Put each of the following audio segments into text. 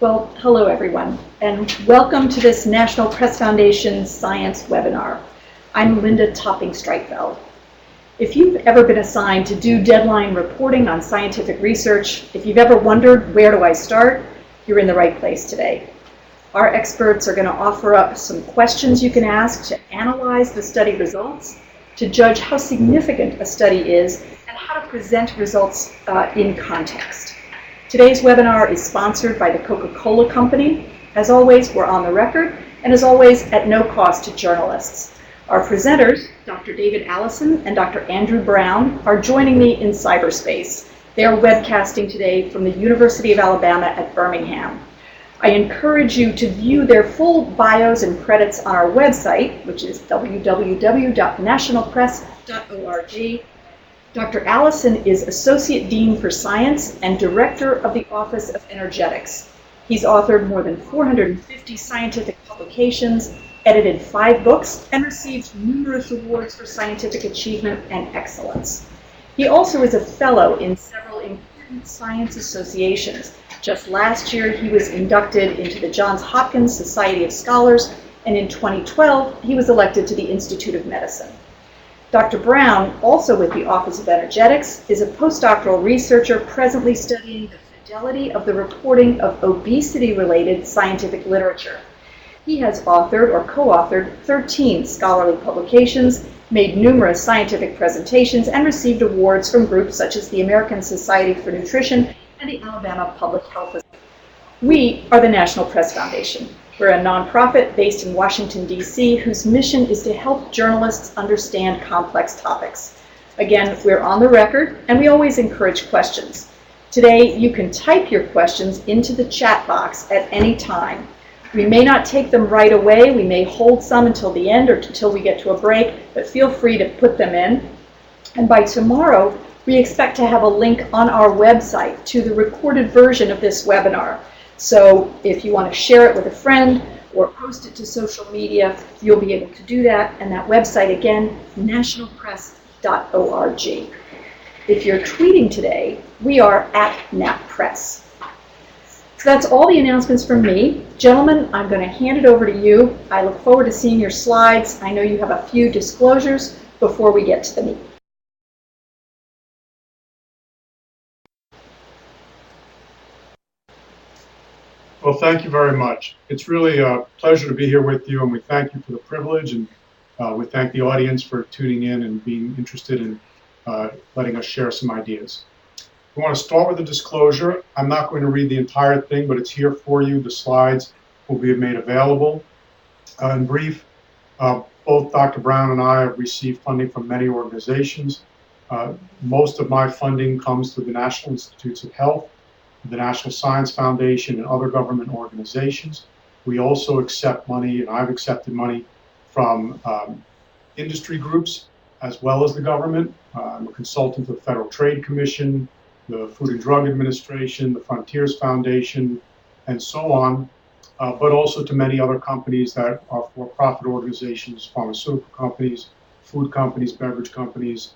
Well, hello everyone, and welcome to this National Press Foundation Science webinar. I'm Linda Topping-Streitfeld. If you've ever been assigned to do deadline reporting on scientific research, if you've ever wondered where do I start, you're in the right place today. Our experts are going to offer up some questions you can ask to analyze the study results, to judge how significant a study is, and how to present results in context. Today's webinar is sponsored by the Coca-Cola Company. As always, we're on the record, and as always, at no cost to journalists. Our presenters, Dr. David Allison and Dr. Andrew Brown, are joining me in cyberspace. They are webcasting today from the University of Alabama at Birmingham. I encourage you to view their full bios and credits on our website, which is www.nationalpress.org. Dr. Allison is Associate Dean for Science and Director of the Office of Energetics. He's authored more than 450 scientific publications, edited 5 books, and received numerous awards for scientific achievement and excellence. He also is a fellow in several important science associations. Just last year, he was inducted into the Johns Hopkins Society of Scholars, and in 2012, he was elected to the Institute of Medicine. Dr. Brown, also with the Office of Energetics, is a postdoctoral researcher presently studying the fidelity of the reporting of obesity-related scientific literature. He has authored or co-authored 13 scholarly publications, made numerous scientific presentations, and received awards from groups such as the American Society for Nutrition and the Alabama Public Health Association. We are the National Press Foundation. We're a nonprofit based in Washington, D.C., whose mission is to help journalists understand complex topics. Again, we're on the record, and we always encourage questions. Today, you can type your questions into the chat box at any time. We may not take them right away. We may hold some until the end or until we get to a break, but feel free to put them in. And by tomorrow, we expect to have a link on our website to the recorded version of this webinar. So if you want to share it with a friend or post it to social media, you'll be able to do that. And that website, again, nationalpress.org. If you're tweeting today, we are at NatPress. So that's all the announcements from me. Gentlemen, I'm going to hand it over to you. I look forward to seeing your slides. I know you have a few disclosures before we get to the meat. Well, thank you very much. It's really a pleasure to be here with you, and we thank you for the privilege, and we thank the audience for tuning in and being interested in letting us share some ideas. We want to start with a disclosure. I'm not going to read the entire thing, but it's here for you. The slides will be made available. In brief, both Dr. Brown and I have received funding from many organizations. Most of my funding comes through the National Institutes of Health, the National Science Foundation, and other government organizations. We also accept money, and I've accepted money from industry groups as well as the government. I'm a consultant with the Federal Trade Commission, the Food and Drug Administration, the Frontiers Foundation, and so on, but also to many other companies that are for-profit organizations, pharmaceutical companies, food companies, beverage companies.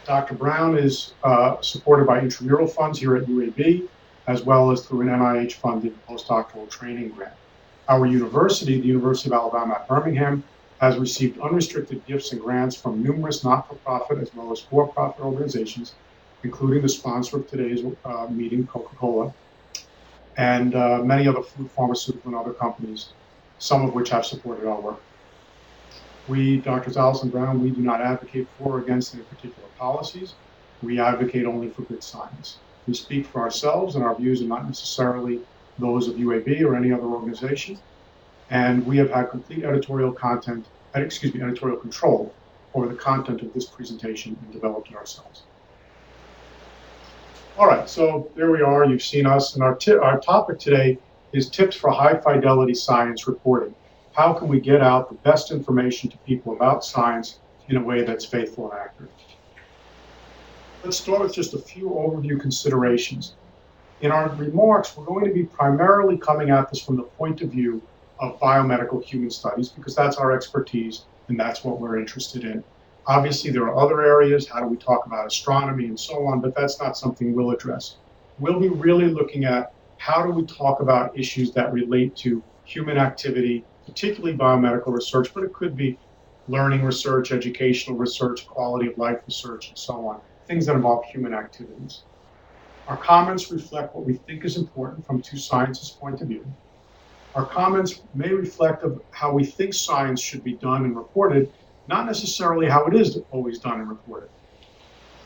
Dr. Brown is supported by intramural funds here at UAB, as well as through an NIH-funded postdoctoral training grant. Our university, the University of Alabama at Birmingham, has received unrestricted gifts and grants from numerous not-for-profit as well as for-profit organizations, including the sponsor of today's meeting, Coca-Cola, and many other food, pharmaceutical, and other companies, some of which have supported our work. We, Drs. Allison and Brown, we do not advocate for or against any particular policies. We advocate only for good science. We speak for ourselves, and our views are not necessarily those of UAB or any other organization. And we have had complete editorial control over the content of this presentation and developed it ourselves. All right, so there we are. You've seen us, and our topic today is tips for high fidelity science reporting. How can we get out the best information to people about science in a way that's faithful and accurate? Let's start with just a few overview considerations. In our remarks, we're going to be primarily coming at this from the point of view of biomedical human studies, because that's our expertise and that's what we're interested in. Obviously, there are other areas. How do we talk about astronomy and so on? But that's not something we'll address. we'll be really looking at how do we talk about issues that relate to human activity, particularly biomedical research, but it could be learning research, educational research, quality of life research, and so on, things that involve human activities. Our comments reflect what we think is important from two scientists' point of view. Our comments may reflect of how we think science should be done and reported, not necessarily how it is always done and reported.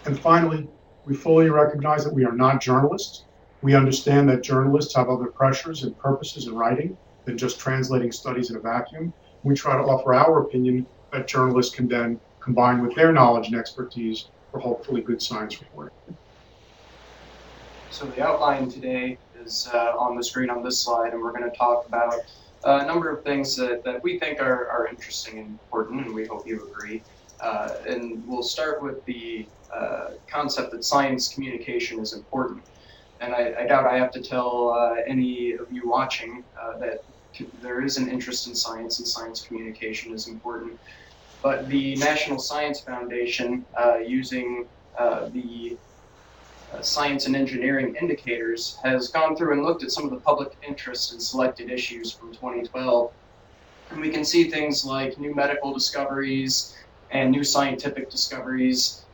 And finally, we fully recognize that we are not journalists. We understand that journalists have other pressures and purposes in writing than just translating studies in a vacuum. We try to offer our opinion that journalists can then combine with their knowledge and expertise for hopefully good science reporting. So the outline today is on the screen on this slide, and we're going to talk about a number of things that we think are interesting and important, and we hope you agree. And we'll start with the concept that science communication is important. And I doubt I have to tell any of you watching that there is an interest in science, and science communication is important. But the National Science Foundation, using the Science and Engineering Indicators, has gone through and looked at some of the public interest in selected issues from 2012. And we can see things like new medical discoveries and new scientific discoveries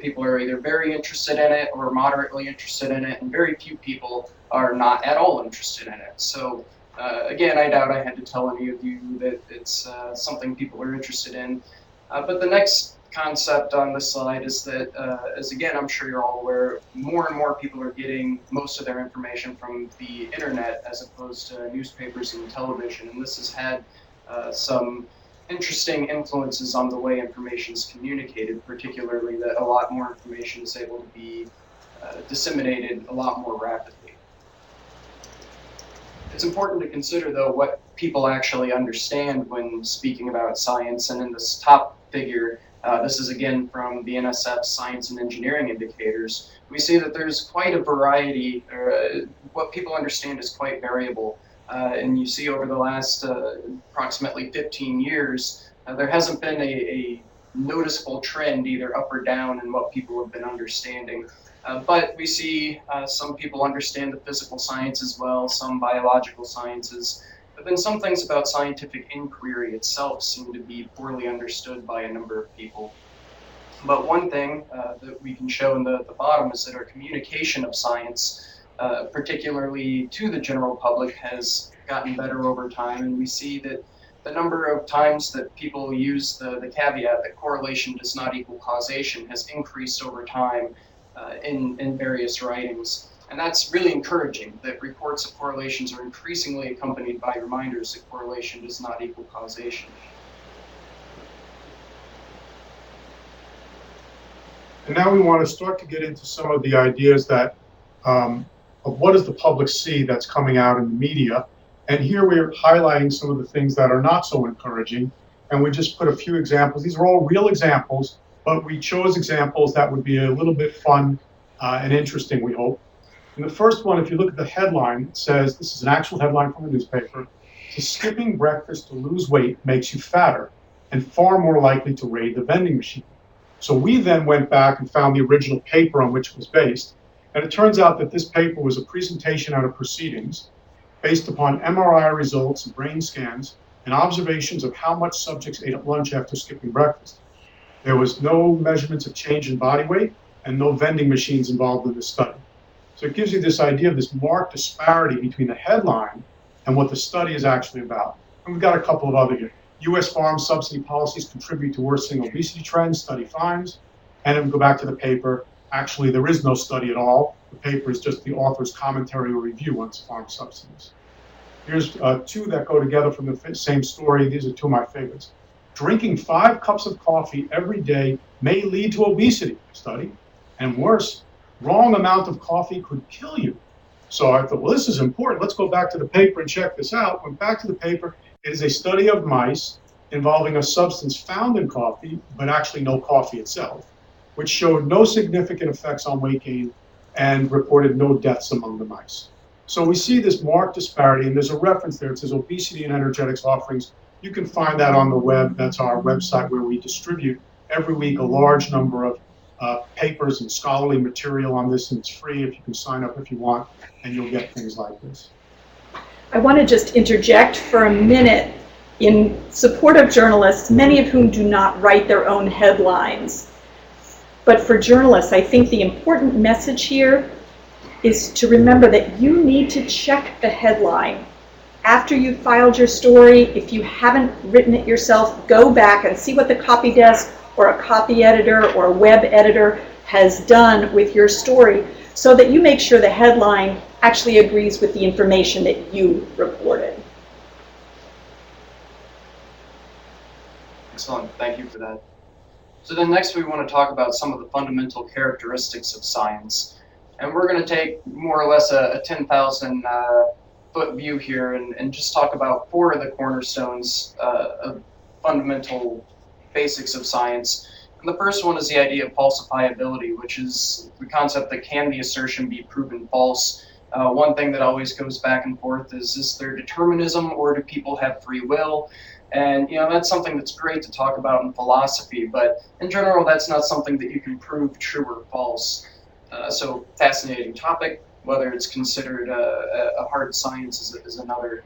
people are either very interested in it or moderately interested in it, and very few people are not at all interested in it. So again, I doubt I had to tell any of you that it's something people are interested in. But the next concept on this slide is that, as again, I'm sure you're all aware, more and more people are getting most of their information from the internet as opposed to newspapers and television, and this has had some interesting influences on the way information is communicated, particularly that a lot more information is able to be disseminated a lot more rapidly. It's important to consider, though, what people actually understand when speaking about science, and in this top figure, this is again from the NSF Science and Engineering Indicators. We see that there's quite a variety, what people understand is quite variable. And you see over the last approximately 15 years, there hasn't been a noticeable trend either up or down in what people have been understanding. But we see some people understand the physical science as well, some biological sciences. But then some things about scientific inquiry itself seem to be poorly understood by a number of people. But one thing that we can show in the bottom is that our communication of science, particularly to the general public, has gotten better over time, and we see that the number of times that people use the caveat that correlation does not equal causation has increased over time in various writings. And that's really encouraging, that reports of correlations are increasingly accompanied by reminders that correlation does not equal causation. And now we want to start to get into some of the ideas that of what does the public see that's coming out in the media. And here we're highlighting some of the things that are not so encouraging. And we just put a few examples. These are all real examples, but we chose examples that would be a little bit fun and interesting, we hope. And the first one, if you look at the headline, it says, this is an actual headline from the newspaper, it says, skipping breakfast to lose weight makes you fatter and far more likely to raid the vending machine. So we then went back and found the original paper on which it was based. And it turns out that this paper was a presentation out of proceedings based upon MRI results and brain scans and observations of how much subjects ate at lunch after skipping breakfast. There was no measurements of change in body weight and no vending machines involved in this study. So it gives you this idea of this marked disparity between the headline and what the study is actually about. And we've got a couple of other here. U.S. farm subsidy policies contribute to worsening obesity trends, study finds. And then we go back to the paper. Actually, there is no study at all. The paper is just the author's commentary or review on farm subsidies. Here's two that go together from the same story. These are two of my favorites. Drinking 5 cups of coffee every day may lead to obesity, study. And worse, wrong amount of coffee could kill you. So I thought, well, this is important. Let's go back to the paper and check this out. Went back to the paper. It is a study of mice involving a substance found in coffee, but actually no coffee itself, which showed no significant effects on weight gain and reported no deaths among the mice. So we see this marked disparity, and there's a reference there. It says obesity and energetics offerings. You can find that on the web. That's our website where we distribute every week a large number of papers and scholarly material on this, and it's free if you can sign up if you want, and you'll get things like this. I want to just interject for a minute in support of journalists, many of whom do not write their own headlines. But for journalists, I think the important message here is to remember that you need to check the headline. After you've filed your story, if you haven't written it yourself, go back and see what the copy desk or a copy editor or a web editor has done with your story so that you make sure the headline actually agrees with the information that you reported. Excellent, thank you for that. So then next we want to talk about some of the fundamental characteristics of science. And we're going to take more or less a 10,000 foot view here and just talk about 4 of the cornerstones of fundamental basics of science. And the first one is the idea of falsifiability, which is the concept that can the assertion be proven false. One thing that always goes back and forth is there determinism or do people have free will? And that's something that's great to talk about in philosophy, but in general that's not something that you can prove true or false. So fascinating topic. Whether it's considered a hard science is another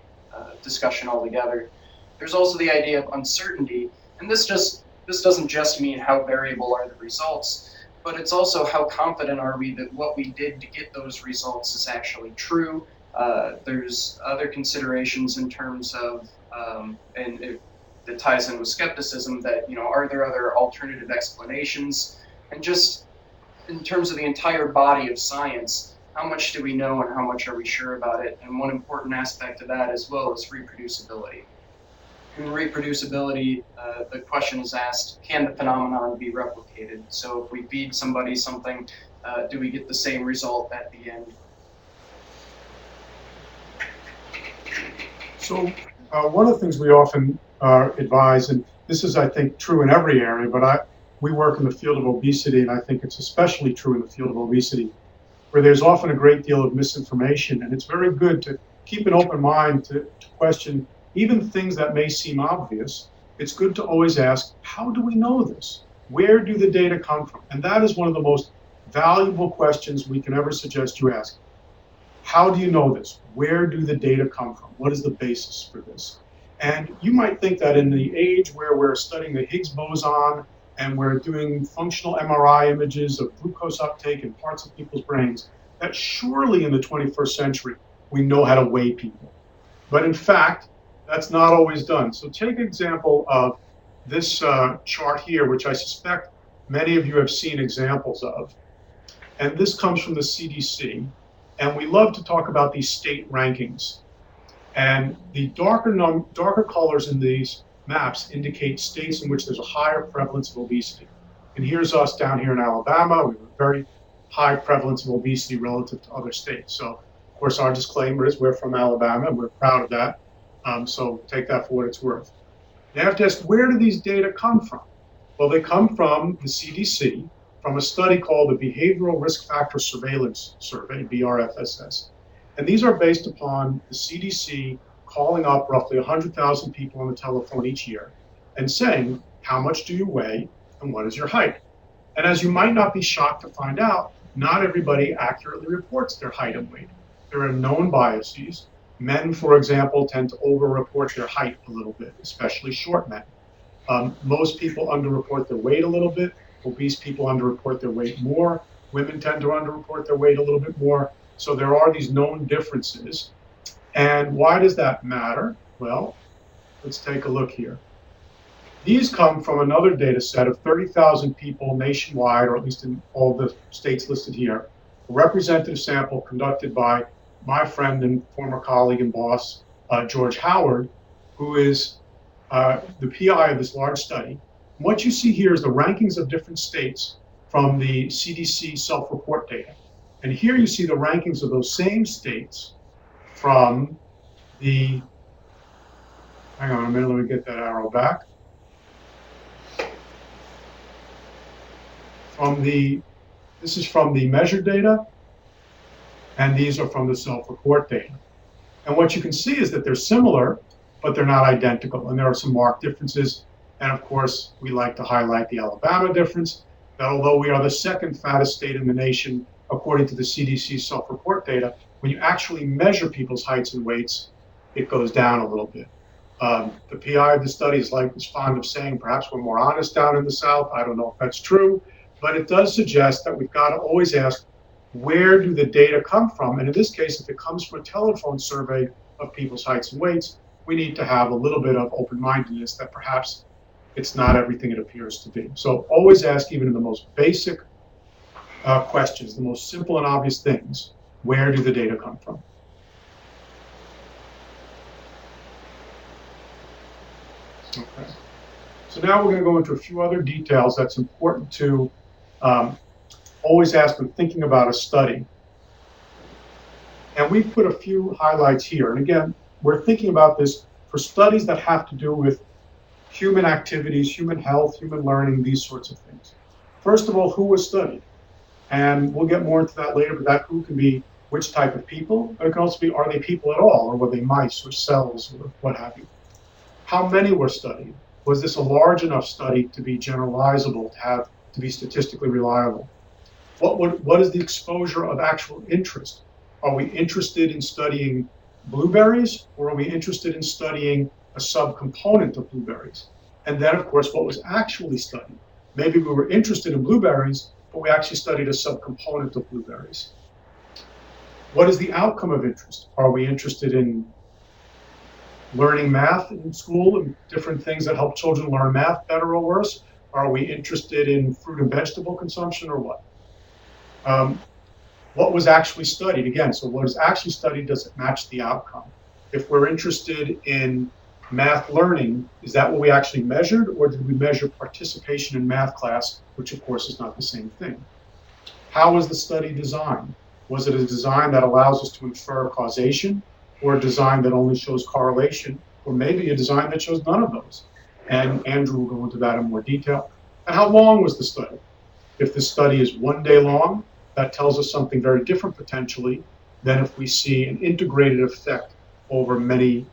discussion altogether. There's also the idea of uncertainty, and this doesn't just mean how variable are the results, but it's also how confident are we that what we did to get those results is actually true. There's other considerations in terms of, and it ties in with skepticism, that are there other alternative explanations, and just in terms of the entire body of science, how much do we know and how much are we sure about it? And one important aspect of that as well is reproducibility. In reproducibility, the question is asked, can the phenomenon be replicated? So if we feed somebody something, do we get the same result at the end? So one of the things we often advise, and this is, I think, true in every area, but we work in the field of obesity, and I think it's especially true in the field of obesity, where there's often a great deal of misinformation, and it's very good to keep an open mind to question even things that may seem obvious. It's good to always ask, how do we know this? Where do the data come from? And that is one of the most valuable questions we can ever suggest you ask. How do you know this? Where do the data come from? What is the basis for this? And you might think that in the age where we're studying the Higgs boson and we're doing functional MRI images of glucose uptake in parts of people's brains, that surely in the 21st century we know how to weigh people. But in fact, that's not always done. So take an example of this chart here, which I suspect many of you have seen examples of. And this comes from the CDC. And we love to talk about these state rankings. And the darker colors in these maps indicate states in which there's a higher prevalence of obesity. And here's us down here in Alabama. We have a very high prevalence of obesity relative to other states. So, of course, our disclaimer is we're from Alabama, and we're proud of that. So take that for what it's worth. You have to ask, where do these data come from? Well, they come from the CDC, from a study called the Behavioral Risk Factor Surveillance Survey, BRFSS. And these are based upon the CDC calling up roughly 100,000 people on the telephone each year and saying, how much do you weigh and what is your height? And as you might not be shocked to find out, not everybody accurately reports their height and weight. There are known biases. Men, for example, tend to over-report their height a little bit, especially short men. Most people underreport their weight a little bit. Obese people underreport their weight more. Women tend to underreport their weight a little bit more. So there are these known differences. And why does that matter? Well, let's take a look here. These come from another data set of 30,000 people nationwide, or at least in all the states listed here, a representative sample conducted by my friend and former colleague and boss, George Howard, who is the PI of this large study. And what you see here is the rankings of different states from the CDC self-report data. And here you see the rankings of those same states from the, hang on a minute, let me get that arrow back. This is from the measured data, and these are from the self-report data. And what you can see is that they're similar, but they're not identical, and there are some marked differences. And of course, we like to highlight the Alabama difference. that although we are the second fattest state in the nation, according to the CDC self-report data, when you actually measure people's heights and weights, it goes down a little bit. The PI of the study is fond of saying perhaps we're more honest down in the South. I don't know if that's true, but it does suggest that we've got to always ask, where do the data come from? And in this case, if it comes from a telephone survey of people's heights and weights, we need to have a little bit of open-mindedness that perhaps it's not everything it appears to be. So always ask, even in the most basic questions, the most simple and obvious things, where do the data come from? Okay. So now we're going to go into a few other details that's important to always ask when thinking about a study. And we've put a few highlights here. And again, we're thinking about this for studies that have to do with human activities, human health, human learning, these sorts of things. First of all, who was studied? And we'll get more into that later, but that who can be which type of people. It can also be, are they people at all, or were they mice or cells or what have you? How many were studied? Was this a large enough study to be generalizable, to be statistically reliable? What is the exposure of actual interest? Are we interested in studying blueberries, or are we interested in studying a subcomponent of blueberries? And then, of course, what was actually studied? Maybe we were interested in blueberries, but we actually studied a subcomponent of blueberries. What is the outcome of interest? Are we interested in learning math in school and different things that help children learn math better or worse? Are we interested in fruit and vegetable consumption, or what? What was actually studied? Again, so what is actually studied, does it match the outcome? If we're interested in math learning, is that what we actually measured, or did we measure participation in math class, which of course is not the same thing? How was the study designed? Was it a design that allows us to infer causation, or a design that only shows correlation, or maybe a design that shows none of those? And Andrew will go into that in more detail. And how long was the study? If the study is 1 day long, that tells us something very different potentially than if we see an integrated effect over many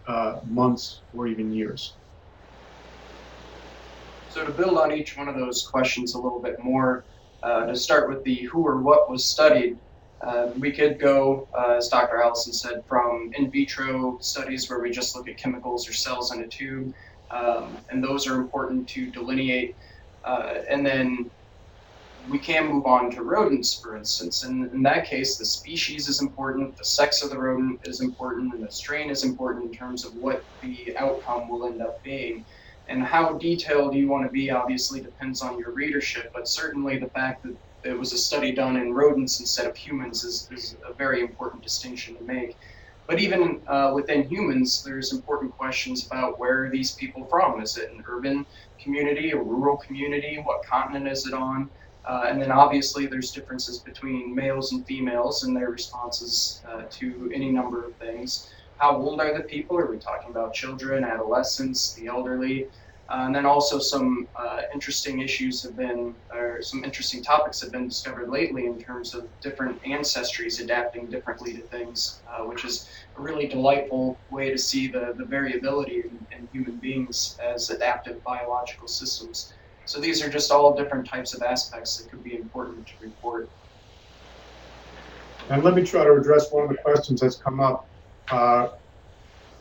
months or even years. So to build on each one of those questions a little bit more, to start with the who or what was studied, we could go, as Dr. Allison said, from in vitro studies where we just look at chemicals or cells in a tube, and those are important to delineate. And then we can move on to rodents, for instance. And in that case, the species is important, the sex of the rodent is important, and the strain is important in terms of what the outcome will end up being. And how detailed you want to be obviously depends on your readership, but certainly the fact that it was a study done in rodents instead of humans is a very important distinction to make. But even within humans, there's important questions about where are these people from? Is it an urban community, a rural community? What continent is it on? And then obviously there's differences between males and females and their responses to any number of things. How old are the people? Are we talking about children, adolescents, the elderly? And then also some interesting issues have been, or some interesting topics have been discovered lately in terms of different ancestries adapting differently to things, which is a really delightful way to see the variability in human beings as adaptive biological systems. So these are just all different types of aspects that could be important to report. And let me try to address one of the questions that's come up.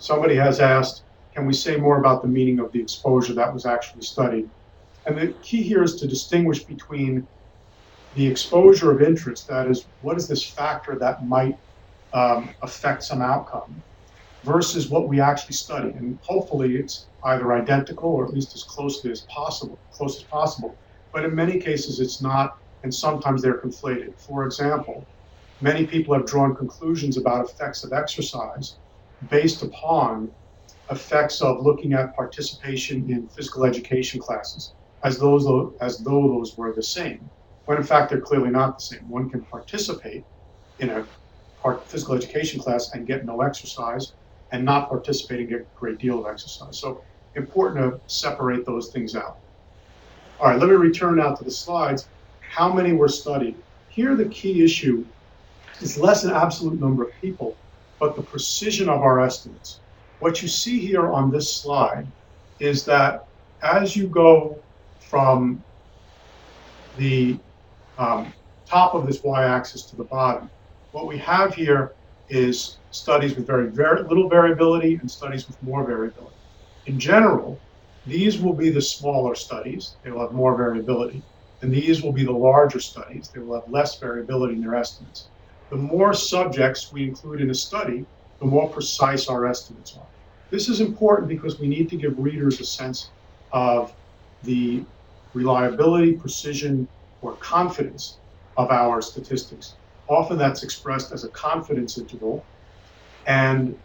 Somebody has asked, can we say more about the meaning of the exposure that was actually studied? And the key here is to distinguish between the exposure of interest, that is, what is this factor that might affect some outcome, versus what we actually study. And hopefully it's either identical or at least as closely as possible, But in many cases it's not, and sometimes they're conflated. For example, many people have drawn conclusions about effects of exercise based upon effects of looking at participation in physical education classes, as though those were the same, when in fact they're clearly not the same. One can participate in a physical education class and get no exercise, and not participate and get a great deal of exercise. So important to separate those things out. All right, let me return now to the slides. How many were studied? Here the key issue is less an absolute number of people, but the precision of our estimates. What you see here on this slide is that as you go from the top of this y-axis to the bottom. What we have here is studies with very little variability and studies with more variability. In general, these will be the smaller studies. They will have more variability. And these will be the larger studies. They will have less variability in their estimates. The more subjects we include in a study, the more precise our estimates are. This is important because we need to give readers a sense of the reliability, precision, or confidence of our statistics. Often that's expressed as a confidence interval, and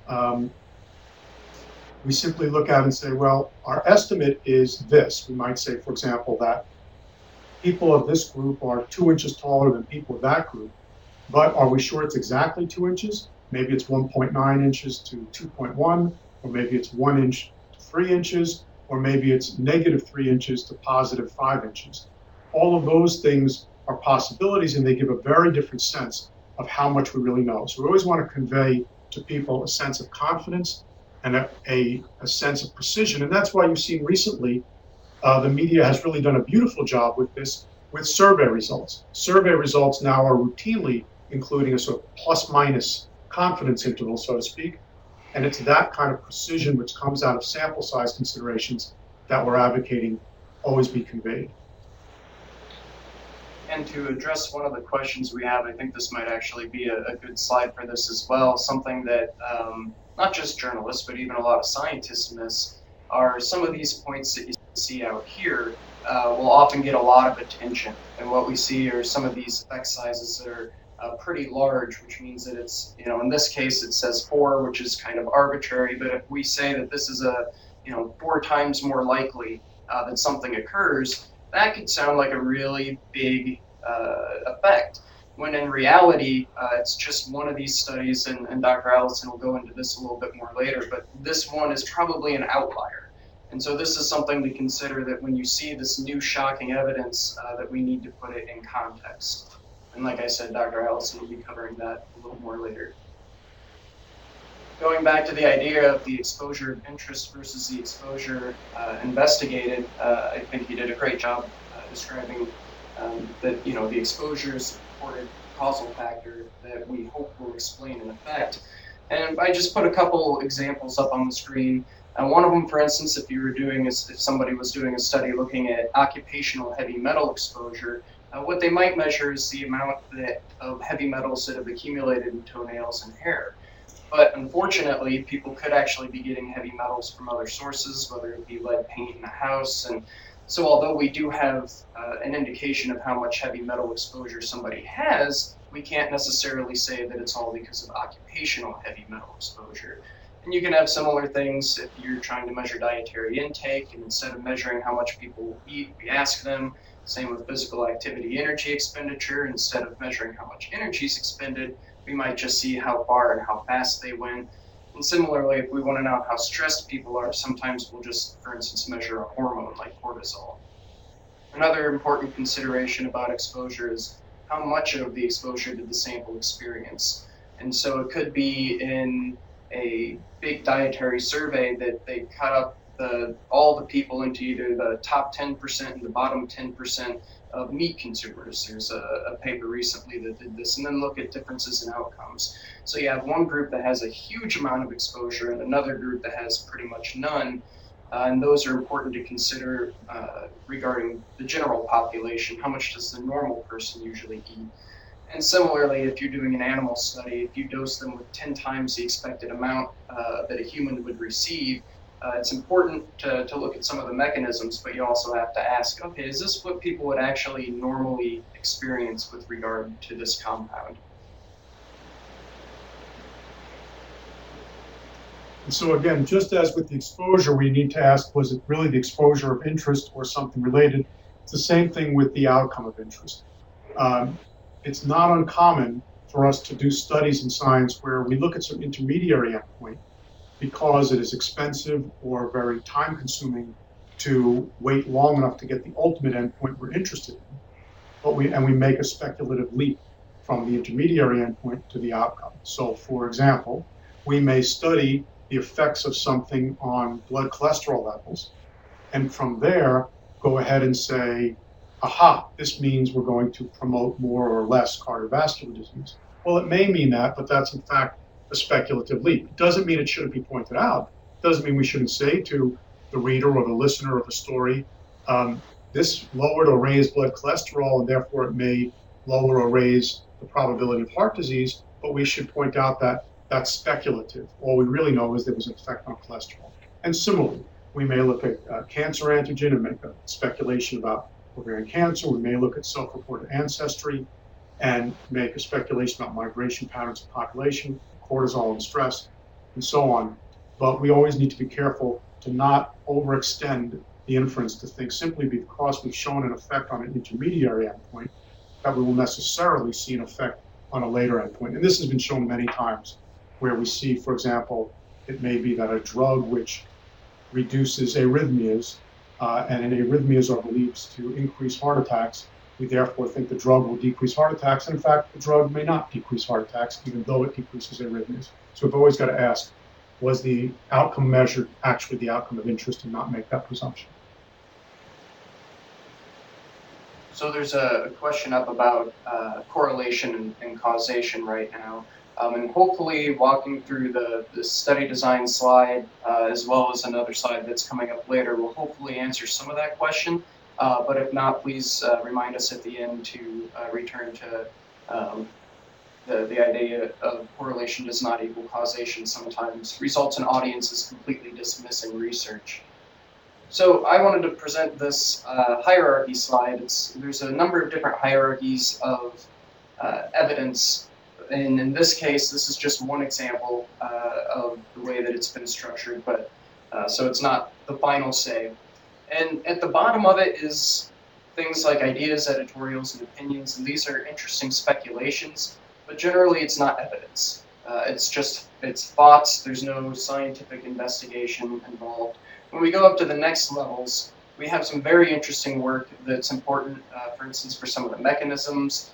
we simply look at it and say, well, our estimate is this. We might say, for example, that people of this group are 2 inches taller than people of that group, but are we sure it's exactly 2 inches? Maybe it's 1.9 inches to 2.1, or maybe it's 1 inch to 3 inches, or maybe it's -3 inches to +5 inches. All of those things are possibilities, and they give a very different sense of how much we really know. So we always want to convey to people a sense of confidence and a sense of precision. And that's why you've seen recently the media has really done a beautiful job with this, with survey results. Survey results now are routinely including a sort of plus-minus confidence interval, so to speak. And it's that kind of precision which comes out of sample size considerations that we're advocating always be conveyed. And to address one of the questions we have, I think this might actually be a good slide for this as well. Something that not just journalists, but even a lot of scientists miss are some of these points that you see out here will often get a lot of attention. And what we see are some of these effect sizes that are pretty large, which means that it's, in this case it says 4, which is kind of arbitrary. But if we say that this is 4 times more likely that something occurs, that could sound like a really big effect, when in reality, it's just one of these studies, and Dr. Allison will go into this a little bit more later, but this one is probably an outlier. And so this is something to consider, that when you see this new shocking evidence, that we need to put it in context. And like I said, Dr. Allison will be covering that a little more later. Going back to the idea of the exposure of interest versus the exposure investigated, I think he did a great job describing that the exposure is a reported causal factor that we hope will explain an effect. And I just put a couple examples up on the screen. One of them, for instance, if somebody was doing a study looking at occupational heavy metal exposure, what they might measure is the amount of heavy metals that have accumulated in toenails and hair. But unfortunately, people could actually be getting heavy metals from other sources, whether it be lead paint in a house. And so although we do have an indication of how much heavy metal exposure somebody has, we can't necessarily say that it's all because of occupational heavy metal exposure. And you can have similar things if you're trying to measure dietary intake, and instead of measuring how much people eat, we ask them. Same with physical activity energy expenditure. Instead of measuring how much energy is expended, we might just see how far and how fast they went. And similarly, if we want to know how stressed people are, sometimes we'll just, for instance, measure a hormone like cortisol. Another important consideration about exposure is how much of the exposure did the sample experience. And so it could be in a big dietary survey that they cut up all the people into either the top 10% and the bottom 10% of meat consumers. There's a paper recently that did this, and then look at differences in outcomes. So you have one group that has a huge amount of exposure and another group that has pretty much none. And those are important to consider regarding the general population. How much does the normal person usually eat? And similarly, if you're doing an animal study, if you dose them with 10 times the expected amount that a human would receive, it's important to look at some of the mechanisms, but you also have to ask, okay, is this what people would actually normally experience with regard to this compound? And so again, just as with the exposure, we need to ask, was it really the exposure of interest or something related? It's the same thing with the outcome of interest. It's not uncommon for us to do studies in science where we look at some intermediary endpoint because it is expensive or very time-consuming to wait long enough to get the ultimate endpoint we're interested in. But we make a speculative leap from the intermediary endpoint to the outcome. So, for example, we may study the effects of something on blood cholesterol levels, and from there go ahead and say, aha, this means we're going to promote more or less cardiovascular disease. Well, it may mean that, but that's in fact a speculative leap. It doesn't mean it shouldn't be pointed out. It doesn't mean we shouldn't say to the reader or the listener of a story, this lowered or raised blood cholesterol, and therefore it may lower or raise the probability of heart disease, but we should point out that that's speculative. All we really know is there was an effect on cholesterol. And similarly, we may look at cancer antigen and make a speculation about ovarian cancer. We may look at self-reported ancestry and make a speculation about migration patterns of population, cortisol and stress, and so on. But we always need to be careful to not overextend the inference to think simply because we've shown an effect on an intermediary endpoint that we will necessarily see an effect on a later endpoint. And this has been shown many times where we see, for example, it may be that a drug which reduces arrhythmias and arrhythmias are believed to increase heart attacks. We therefore think the drug will decrease heart attacks. And in fact, the drug may not decrease heart attacks, even though it decreases arrhythmias. So we've always got to ask, was the outcome measured actually the outcome of interest, and not make that presumption? So there's a question up about correlation and causation right now. And hopefully walking through the study design slide, as well as another slide that's coming up later, will hopefully answer some of that question. But if not, please remind us at the end to return to the idea of correlation does not equal causation sometimes results in audiences completely dismissing research. So I wanted to present this hierarchy slide. There's a number of different hierarchies of evidence. And in this case, this is just one example of the way that it's been structured, but so it's not the final say. And at the bottom of it is things like ideas, editorials, and opinions, and these are interesting speculations, but generally it's not evidence. It's thoughts, there's no scientific investigation involved. When we go up to the next levels, we have some very interesting work that's important, for instance, for some of the mechanisms.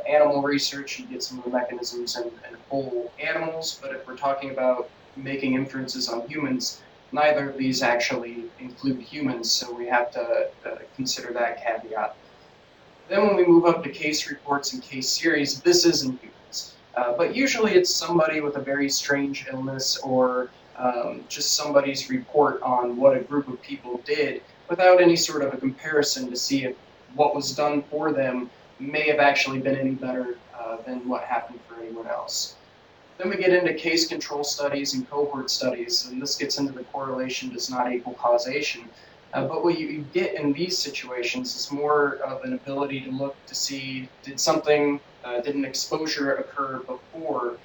Animal research, you get some of the mechanisms in whole animals, but if we're talking about making inferences on humans, neither of these actually include humans, so we have to consider that caveat. Then when we move up to case reports and case series, this isn't humans. But usually it's somebody with a very strange illness or just somebody's report on what a group of people did without any sort of a comparison to see if what was done for them may have actually been any better than what happened for anyone else. Then we get into case control studies and cohort studies, and this gets into the correlation does not equal causation. But what you get in these situations is more of an ability to look to see did an exposure occur before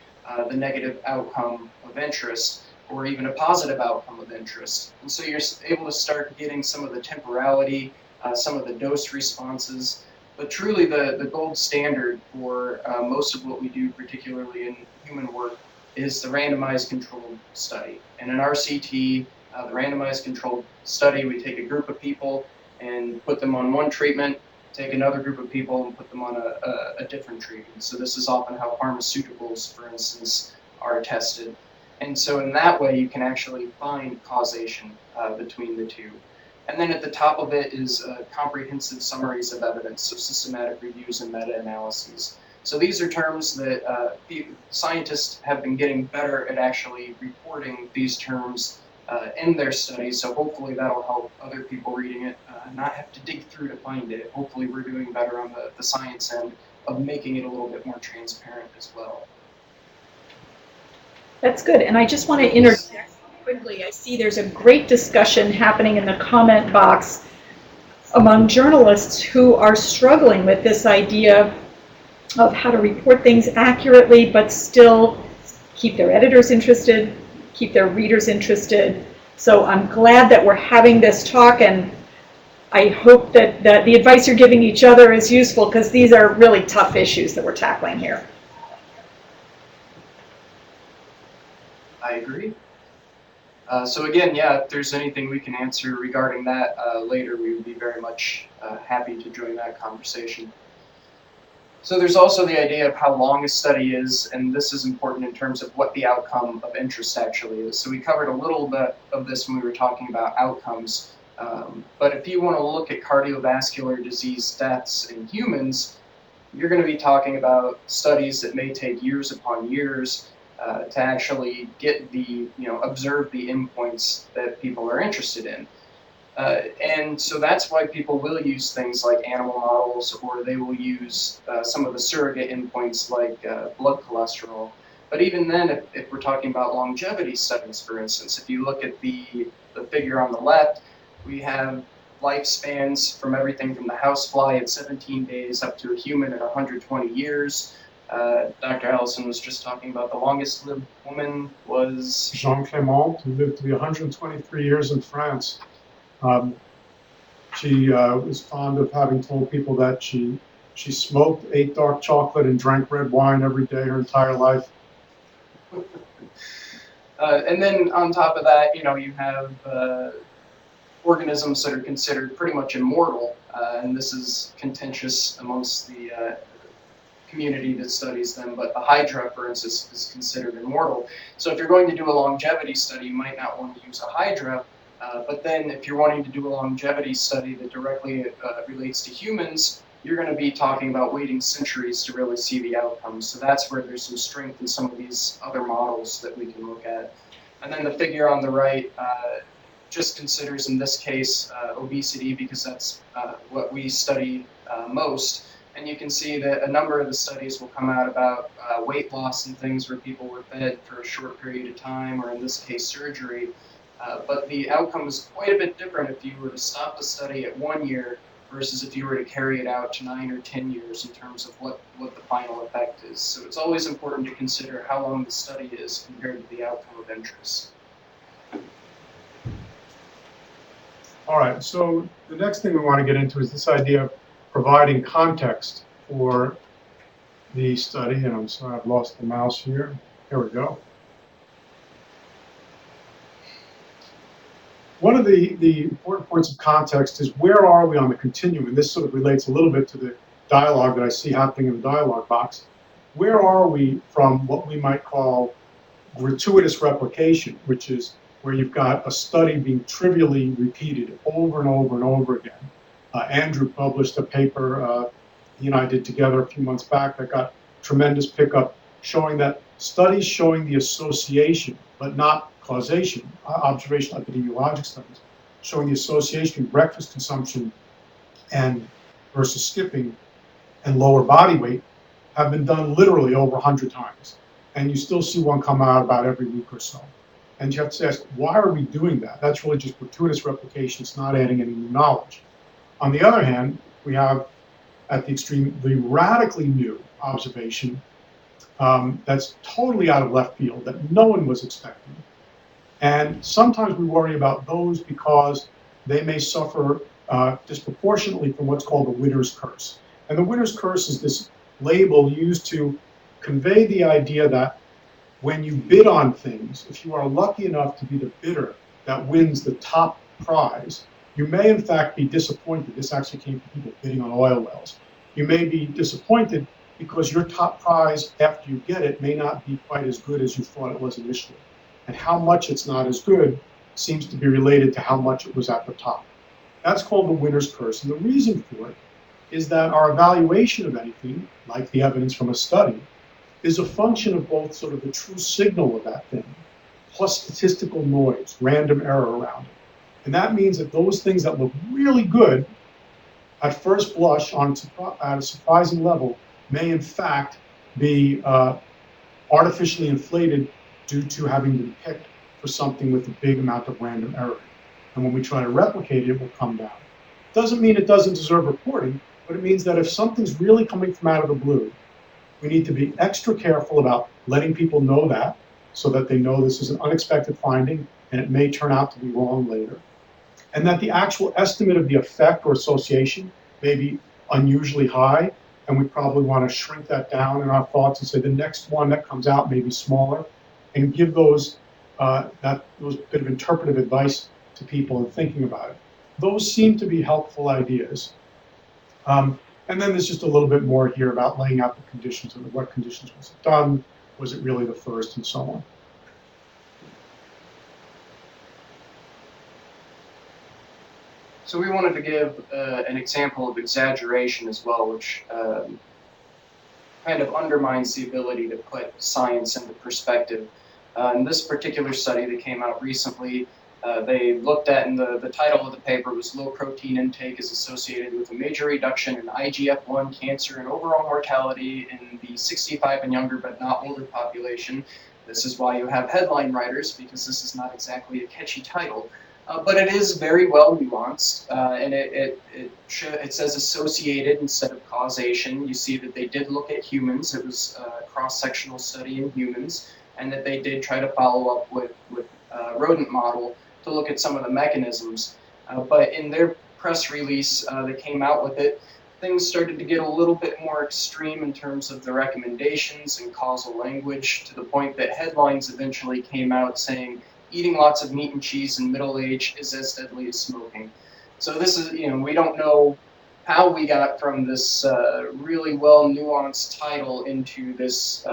the negative outcome of interest, or even a positive outcome of interest. And so you're able to start getting some of the temporality, some of the dose responses. But truly the gold standard for most of what we do, particularly in human work, is the randomized controlled study. And in RCT, the randomized controlled study, we take a group of people and put them on one treatment, take another group of people and put them on a different treatment. So this is often how pharmaceuticals, for instance, are tested. And so in that way, you can actually find causation between the two. And then at the top of it is comprehensive summaries of evidence, so systematic reviews and meta-analyses. So these are terms that scientists have been getting better at actually reporting these terms in their studies, so hopefully that'll help other people reading it not have to dig through to find it. Hopefully we're doing better on the science end of making it a little bit more transparent as well. That's good, and I just want to interject quickly. I see there's a great discussion happening in the comment box among journalists who are struggling with this idea of how to report things accurately but still keep their editors interested, keep their readers interested. So I'm glad that we're having this talk, and I hope that the advice you're giving each other is useful, because these are really tough issues that we're tackling here. I agree. So again, yeah, if there's anything we can answer regarding that later, we would be very much happy to join that conversation. So there's also the idea of how long a study is, and this is important in terms of what the outcome of interest actually is. So we covered a little bit of this when we were talking about outcomes, But if you want to look at cardiovascular disease deaths in humans, you're going to be talking about studies that may take years upon years to actually get observe the endpoints that people are interested in. And so that's why people will use things like animal models, or they will use some of the surrogate endpoints like blood cholesterol. But even then, if we're talking about longevity studies, for instance, if you look at the figure on the left, we have lifespans from everything from the housefly at 17 days up to a human at 120 years. Dr. Allison was just talking about the longest lived woman was Jean Clément, who lived to be 123 years in France. She was fond of having told people that she smoked, ate dark chocolate, and drank red wine every day her entire life. And then on top of that, you have organisms that are considered pretty much immortal, and this is contentious amongst the community that studies them, but the hydra, for instance, is considered immortal. So if you're going to do a longevity study, you might not want to use a hydra, but then if you're wanting to do a longevity study that directly relates to humans, you're going to be talking about waiting centuries to really see the outcomes. So that's where there's some strength in some of these other models that we can look at. And then the figure on the right just considers, in this case, obesity, because that's what we study most. And you can see that a number of the studies will come out about weight loss and things where people were fed for a short period of time, or in this case, surgery. But the outcome is quite a bit different if you were to stop the study at 1 year versus if you were to carry it out to 9 or 10 years in terms of what the final effect is. So it's always important to consider how long the study is compared to the outcome of interest. All right, so the next thing we want to get into is this idea of providing context for the study. And I'm sorry, I've lost the mouse here. Here we go. One of the important points of context is, where are we on the continuum? And this sort of relates a little bit to the dialogue that I see happening in the dialogue box. Where are we from what we might call gratuitous replication, which is where you've got a study being trivially repeated over and over and over again. Andrew published a paper he and I did together a few months back that got tremendous pickup, showing that studies showing the association, but not causation, observational epidemiologic studies, showing the association of breakfast consumption and versus skipping and lower body weight have been done literally over 100 times. And you still see one come out about every week or so. And you have to ask, why are we doing that? That's really just gratuitous replication. It's not adding any new knowledge. On the other hand, we have, at the extreme, the radically new observation that's totally out of left field, that no one was expecting. And sometimes we worry about those because they may suffer disproportionately from what's called the winner's curse. And the winner's curse is this label used to convey the idea that when you bid on things, if you are lucky enough to be the bidder that wins the top prize, you may in fact be disappointed. This actually came from people bidding on oil wells. You may be disappointed because your top prize after you get it may not be quite as good as you thought it was initially. And how much it's not as good seems to be related to how much it was at the top. That's called the winner's curse. And the reason for it is that our evaluation of anything, like the evidence from a study, is a function of both sort of the true signal of that thing, plus statistical noise, random error around it. And that means that those things that look really good at first blush at a surprising level may in fact be artificially inflated due to having been picked for something with a big amount of random error. And when we try to replicate it, it will come down. Doesn't mean it doesn't deserve reporting, but it means that if something's really coming from out of the blue, we need to be extra careful about letting people know that, so that they know this is an unexpected finding and it may turn out to be wrong later. And that the actual estimate of the effect or association may be unusually high, and we probably want to shrink that down in our thoughts and say the next one that comes out may be smaller, and give those bit of interpretive advice to people in thinking about it. Those seem to be helpful ideas. And then there's just a little bit more here about laying out the conditions of what conditions was it done, was it really the first, and so on. So we wanted to give an example of exaggeration as well, which kind of undermines the ability to put science into perspective. In this particular study that came out recently, they looked at, and the title of the paper was "Low Protein Intake is Associated with a Major Reduction in IGF-1 Cancer and Overall Mortality in the 65 and Younger but Not Older Population." This is why you have headline writers, because this is not exactly a catchy title. But it is very well nuanced, and it says associated instead of causation. You see that they did look at humans. It was a cross-sectional study in humans, and that they did try to follow up with a rodent model to look at some of the mechanisms. But in their press release that came out with it, things started to get a little bit more extreme in terms of the recommendations and causal language, to the point that headlines eventually came out saying, "Eating lots of meat and cheese in middle age is as deadly as smoking." So this is, we don't know how we got from this really well nuanced title into this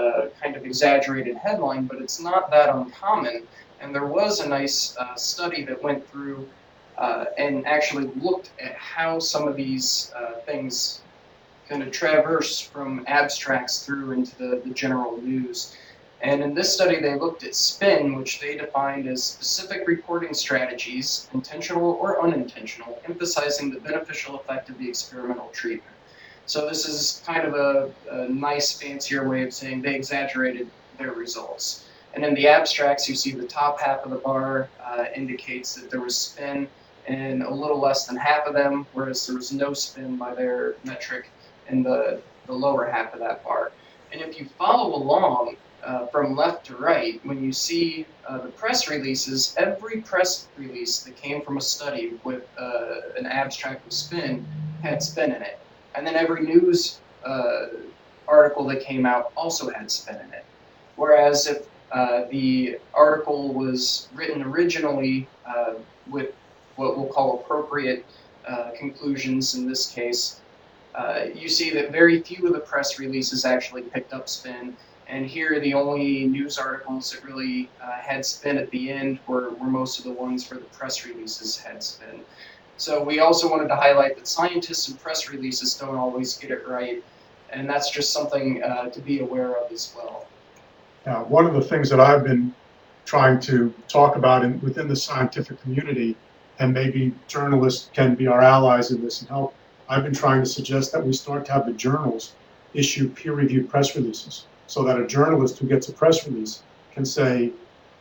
kind of exaggerated headline, but it's not that uncommon. And there was a nice study that went through and actually looked at how some of these things kind of traverse from abstracts through into the general news. And in this study, they looked at spin, which they defined as specific reporting strategies, intentional or unintentional, emphasizing the beneficial effect of the experimental treatment. So this is kind of a nice, fancier way of saying they exaggerated their results. And in the abstracts, you see the top half of the bar indicates that there was spin in a little less than half of them, whereas there was no spin by their metric in the lower half of that bar. And if you follow along, from left to right, when you see the press releases, every press release that came from a study with an abstract with spin had spin in it. And then every news article that came out also had spin in it. Whereas if the article was written originally with what we'll call appropriate conclusions in this case, you see that very few of the press releases actually picked up spin. And here, the only news articles that really had spin at the end were most of the ones where the press releases had spin. So we also wanted to highlight that scientists and press releases don't always get it right, and that's just something to be aware of as well. Now, one of the things that I've been trying to talk about within the scientific community, and maybe journalists can be our allies in this and help, I've been trying to suggest that we start to have the journals issue peer-reviewed press releases, so that a journalist who gets a press release can say,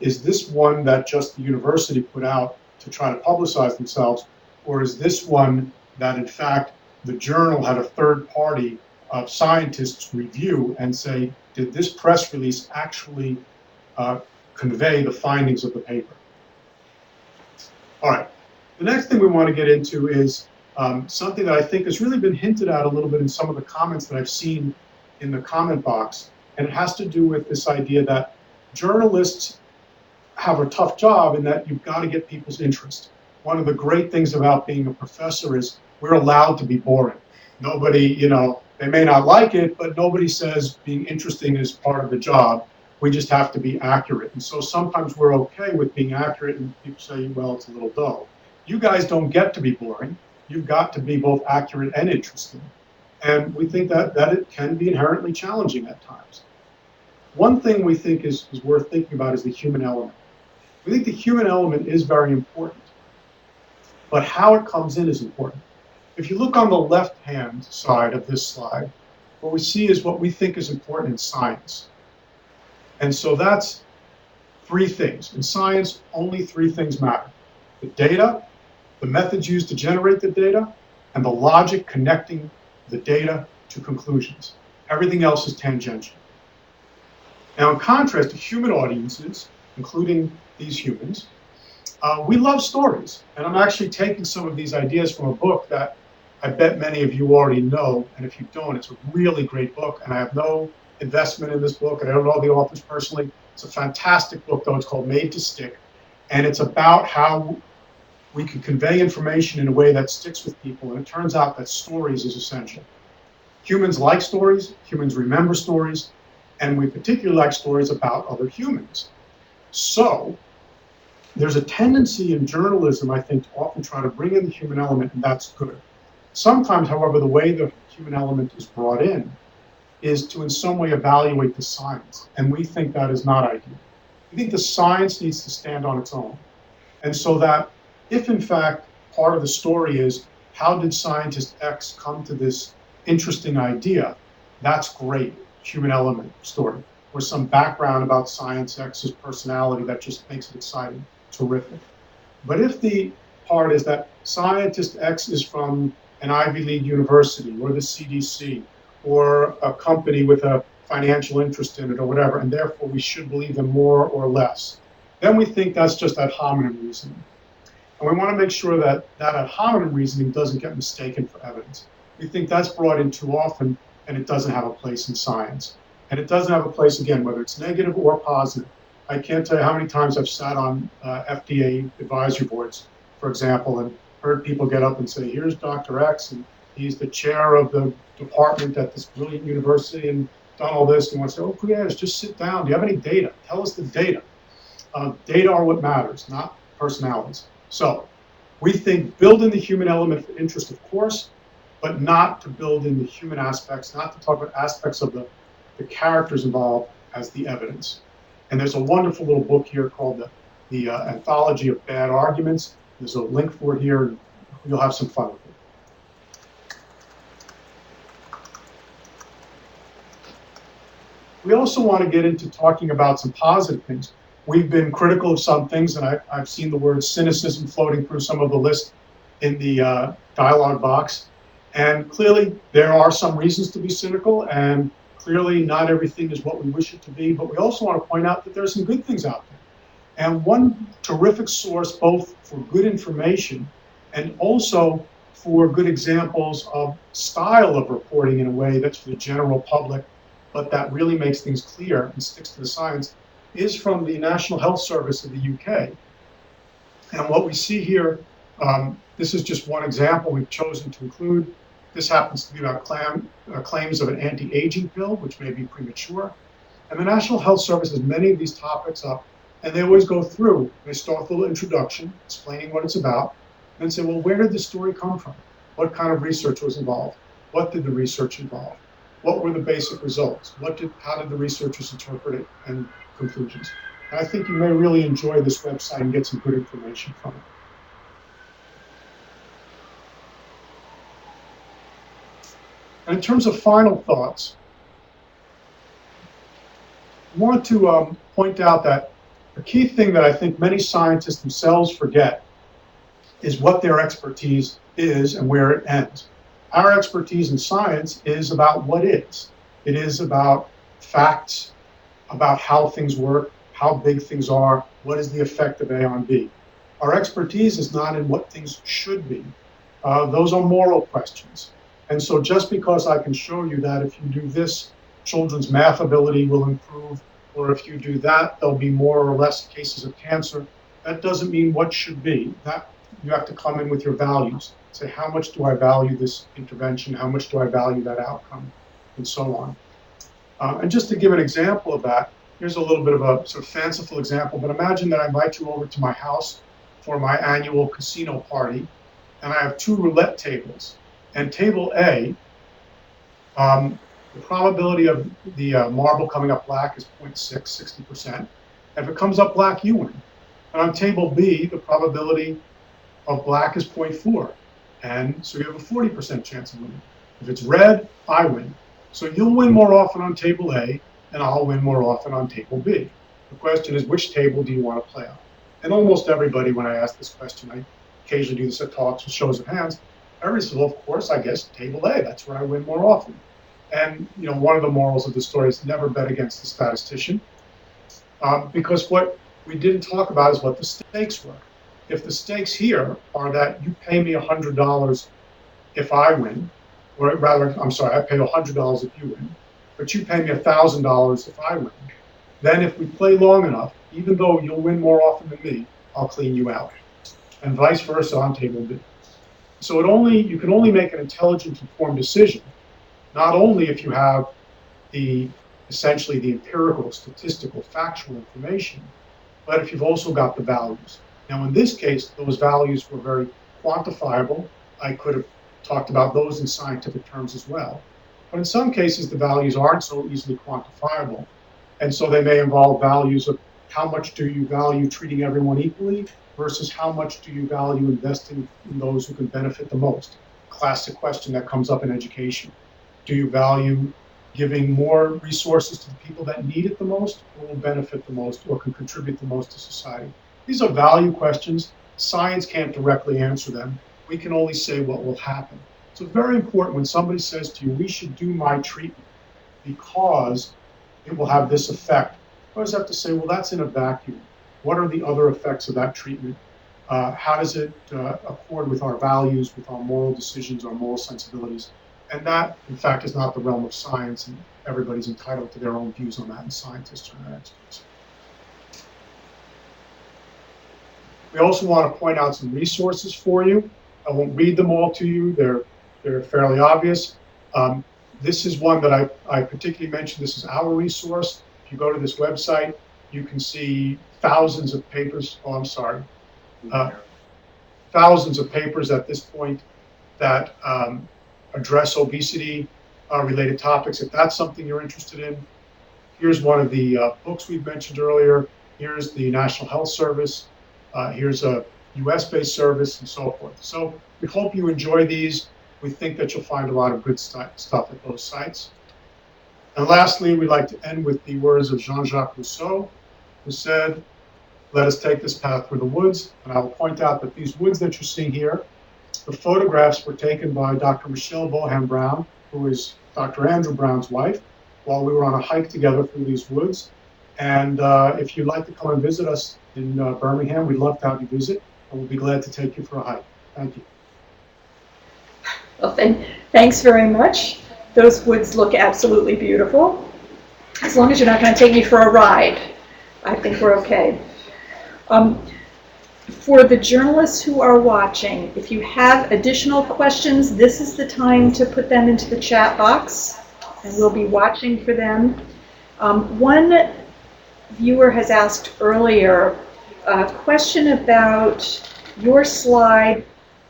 is this one that just the university put out to try to publicize themselves, or is this one that in fact the journal had a third party of scientists review and say, did this press release actually convey the findings of the paper? All right, the next thing we want to get into is something that I think has really been hinted at a little bit in some of the comments that I've seen in the comment box. And it has to do with this idea that journalists have a tough job in that you've got to get people's interest. One of the great things about being a professor is we're allowed to be boring. Nobody, they may not like it, but nobody says being interesting is part of the job. We just have to be accurate. And so sometimes we're okay with being accurate, and people say, well, it's a little dull. You guys don't get to be boring. You've got to be both accurate and interesting. And we think that it can be inherently challenging at times. One thing we think is worth thinking about is the human element. We think the human element is very important, but how it comes in is important. If you look on the left-hand side of this slide, what we see is what we think is important in science. And so that's three things. In science, only three things matter: the data, the methods used to generate the data, and the logic connecting the data to conclusions. Everything else is tangential. Now, in contrast to human audiences, including these humans, we love stories. And I'm actually taking some of these ideas from a book that I bet many of you already know. And if you don't, it's a really great book. And I have no investment in this book, and I don't know the authors personally. It's a fantastic book, though. It's called Made to Stick. And it's about how we can convey information in a way that sticks with people. And it turns out that stories is essential. Humans like stories. Humans remember stories. And we particularly like stories about other humans. So there's a tendency in journalism, I think, to often try to bring in the human element, and that's good. Sometimes, however, the way the human element is brought in is to in some way evaluate the science, and we think that is not ideal. We think the science needs to stand on its own. And so that if in fact part of the story is how did scientist X come to this interesting idea, that's great, human element story, or some background about science X's personality that just makes it exciting, terrific. But if the part is that scientist X is from an Ivy League university or the CDC or a company with a financial interest in it or whatever, and therefore we should believe them more or less, then we think that's just ad hominem reasoning. And we want to make sure that that ad hominem reasoning doesn't get mistaken for evidence. We think that's brought in too often, and it doesn't have a place in science. And it doesn't have a place, again, whether it's negative or positive. I can't tell you how many times I've sat on FDA advisory boards, for example, and heard people get up and say, here's Dr. X, and he's the chair of the department at this brilliant university and done all this. And you want to say, oh, yes, just sit down. Do you have any data? Tell us the data. Data are what matters, not personalities. So we think build in the human element for interest, of course, but not to build in the human aspects, not to talk about aspects of the characters involved as the evidence. And there's a wonderful little book here called the Anthology of Bad Arguments. There's a link for it here, and you'll have some fun with it. We also want to get into talking about some positive things. We've been critical of some things, and I've seen the word cynicism floating through some of the list in the dialogue box. And clearly, there are some reasons to be cynical, and clearly not everything is what we wish it to be, but we also want to point out that there are some good things out there. And one terrific source, both for good information and also for good examples of style of reporting in a way that's for the general public, but that really makes things clear and sticks to the science, is from the National Health Service of the UK. And what we see here, this is just one example we've chosen to include. This happens to be about claims of an anti-aging pill, which may be premature. And the National Health Service has many of these topics up, and they always go through. They start with a little introduction, explaining what it's about, and say, well, where did the story come from? What kind of research was involved? What did the research involve? What were the basic results? How did the researchers interpret it, and conclusions? And I think you may really enjoy this website and get some good information from it. And in terms of final thoughts, I want to point out that a key thing that I think many scientists themselves forget is what their expertise is and where it ends. Our expertise in science is about what is. It is about facts, about how things work, how big things are, what is the effect of A on B. Our expertise is not in what things should be. Those are moral questions. And so just because I can show you that if you do this, children's math ability will improve, or if you do that, there'll be more or less cases of cancer, that doesn't mean what should be. That you have to come in with your values. Say, how much do I value this intervention? How much do I value that outcome? And so on. And just to give an example of that, here's a little bit of a sort of fanciful example, but imagine that I invite you over to my house for my annual casino party, and I have 2 roulette tables. And table A, the probability of the marble coming up black is 0.6, 60%. If it comes up black, you win. And on table B, the probability of black is 0.4. And so you have a 40% chance of winning. If it's red, I win. So you'll win more often on table A, and I'll win more often on table B. The question is, which table do you want to play on? And almost everybody, when I ask this question, I occasionally do this at talks with shows of hands, everybody says, well, of course, I guess table A, that's where I win more often. And one of the morals of the story is never bet against the statistician, because what we didn't talk about is what the stakes were. If the stakes here are that you pay me $100 if I win, or rather, I'm sorry, I pay $100 if you win, but you pay me $1,000 if I win, then if we play long enough, even though you'll win more often than me, I'll clean you out. And vice versa on table B. So you can only make an intelligent, informed decision, not only if you have essentially the empirical, statistical, factual information, but if you've also got the values. Now, in this case, those values were very quantifiable. I could have talked about those in scientific terms as well. But in some cases, the values aren't so easily quantifiable. And so they may involve values of how much do you value treating everyone equally versus how much do you value investing in those who can benefit the most. Classic question that comes up in education. Do you value giving more resources to the people that need it the most, or will benefit the most, or can contribute the most to society? These are value questions. Science can't directly answer them. We can only say what will happen. So very important when somebody says to you, we should do my treatment because it will have this effect. I always have to say, well, that's in a vacuum. What are the other effects of that treatment? How does it accord with our values, with our moral decisions, our moral sensibilities? And that, in fact, is not the realm of science, and everybody's entitled to their own views on that, and scientists are not experts. We also want to point out some resources for you. I won't read them all to you. They're fairly obvious. This is one that I particularly mentioned. This is our resource. If you go to this website, you can see thousands of papers. Oh, I'm sorry. Thousands of papers at this point that address obesity related topics. If that's something you're interested in, here's one of the books we've mentioned earlier. Here's the National Health Service. Here's a US-based service and so forth. So we hope you enjoy these. We think that you'll find a lot of good stuff at those sites. And lastly, we'd like to end with the words of Jean-Jacques Rousseau, who said, "Let us take this path through the woods." And I will point out that these woods that you're seeing here, the photographs were taken by Dr. Michelle Bohan Brown, who is Dr. Andrew Brown's wife, while we were on a hike together through these woods. And if you'd like to come and visit us in Birmingham, we'd love to have you visit, and we'll be glad to take you for a hike. Thank you. Well, thanks very much. Those woods look absolutely beautiful. As long as you're not going to take me for a ride, I think we're okay. For the journalists who are watching, if you have additional questions, this is the time to put them into the chat box, and we'll be watching for them. One viewer has asked earlier a question about your slide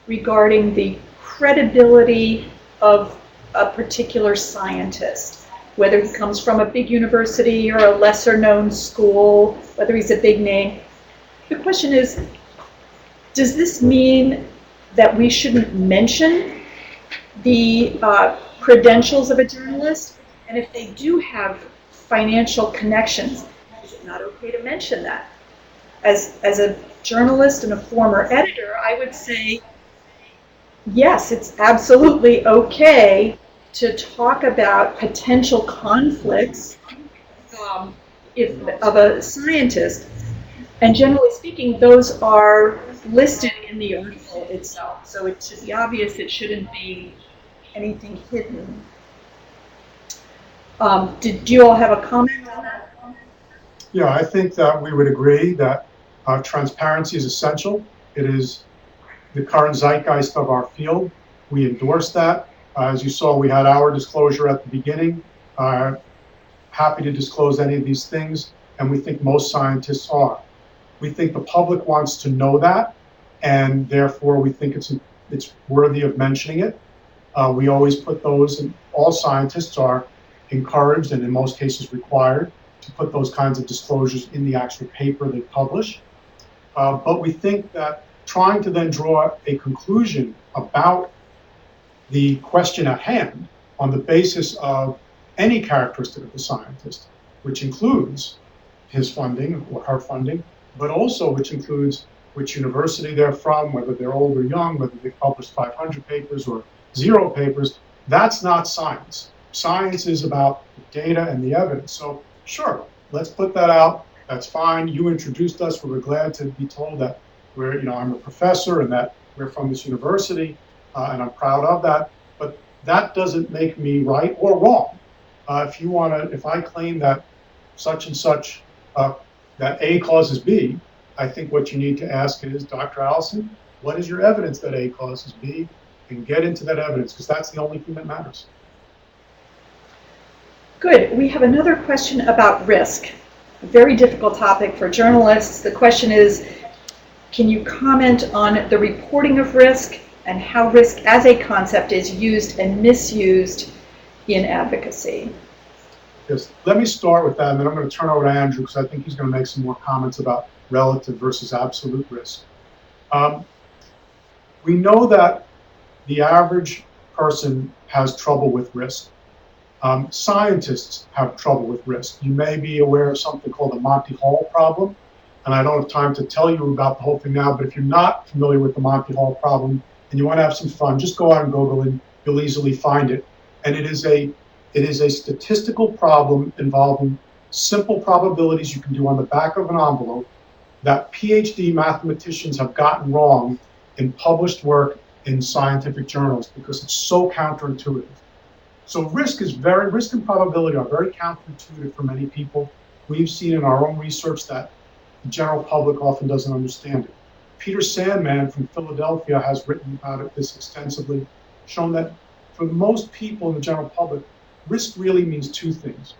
regarding the credibility of a particular scientist, whether he comes from a big university or a lesser known school, whether he's a big name. The question is, does this mean that we shouldn't mention the credentials of a journalist? And if they do have financial connections, is it not okay to mention that? As a journalist and a former editor, I would say, yes, it's absolutely okay to talk about potential conflicts of a scientist. And generally speaking, those are listed in the article itself. So it should be obvious, it shouldn't be anything hidden. Did you all have a comment on that? Yeah, I think that we would agree that transparency is essential. It is the current zeitgeist of our field. We endorse that. As you saw, we had our disclosure at the beginning. Happy to disclose any of these things, and we think most scientists are. We think the public wants to know that, and therefore we think it's worthy of mentioning it. We always put those, and all scientists are encouraged and in most cases required to put those kinds of disclosures in the actual paper they publish. But we think that trying to then draw a conclusion about the question at hand on the basis of any characteristic of the scientist, which includes his funding or her funding, but also which includes which university they're from, whether they're old or young, whether they published 500 papers or 0 papers, that's not science. Science is about the data and the evidence. So sure, let's put that out. That's fine. You introduced us. We were glad to be told that I'm a professor and that we're from this university, and I'm proud of that. But that doesn't make me right or wrong. If I claim that such and such, that A causes B, I think what you need to ask is, Dr. Allison, what is your evidence that A causes B? And get into that evidence, because that's the only thing that matters. Good. We have another question about risk. a very difficult topic for journalists. The question is, can you comment on the reporting of risk and how risk as a concept is used and misused in advocacy? Yes, let me start with that, and then I'm going to turn over to Andrew because I think he's going to make some more comments about relative versus absolute risk. We know that the average person has trouble with risk. Scientists have trouble with risk. You may be aware of something called the Monty Hall problem, and I don't have time to tell you about the whole thing now, but if you're not familiar with the Monty Hall problem and you want to have some fun, just go out and Google it. You'll easily find it. And it is a statistical problem involving simple probabilities you can do on the back of an envelope that PhD mathematicians have gotten wrong in published work in scientific journals because it's so counterintuitive. So risk and probability are very counterintuitive for many people. We've seen in our own research that the general public often doesn't understand it. Peter Sandman from Philadelphia has written about this extensively, shown that for most people in the general public, risk really means two things.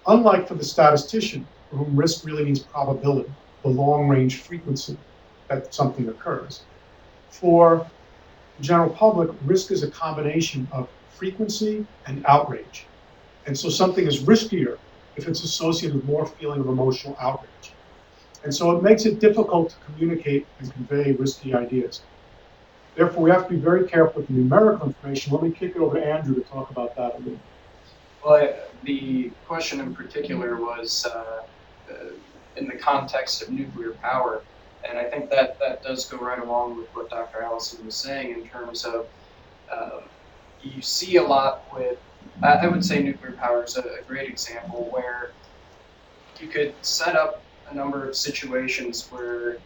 Unlike for the statistician, for whom risk really means probability, the long-range frequency that something occurs. For the general public, risk is a combination of frequency and outrage. And so something is riskier if it's associated with more feeling of emotional outrage. And so it makes it difficult to communicate and convey risky ideas. Therefore, we have to be very careful with the numerical information. Let me kick it over to Andrew to talk about that a little. Well, the question in particular was in the context of nuclear power, and I think that does go right along with what Dr. Allison was saying in terms of you see a lot with, I would say nuclear power is a great example where you could set up a number of situations where,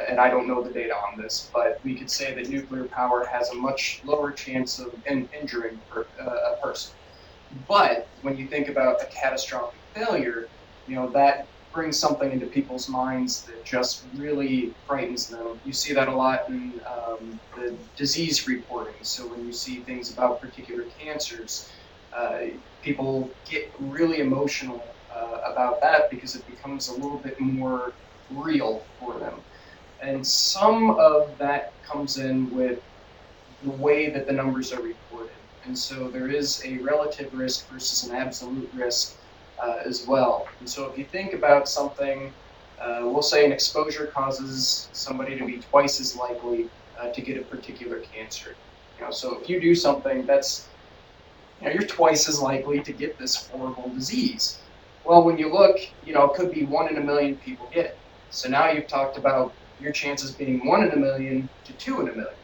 and I don't know the data on this, but we could say that nuclear power has a much lower chance of injuring a person. But when you think about a catastrophic failure, that brings something into people's minds that just really frightens them. You see that a lot in the disease reporting. So when you see things about particular cancers, people get really emotional about that because it becomes a little bit more real for them. And some of that comes in with the way that the numbers are reported. And so there is a relative risk versus an absolute risk as well. And so if you think about something, we'll say an exposure causes somebody to be twice as likely to get a particular cancer. So if you do something that's, you're twice as likely to get this horrible disease. Well, when you look, it could be 1 in a million people get it. So now you've talked about your chances being 1 in a million to 2 in a million.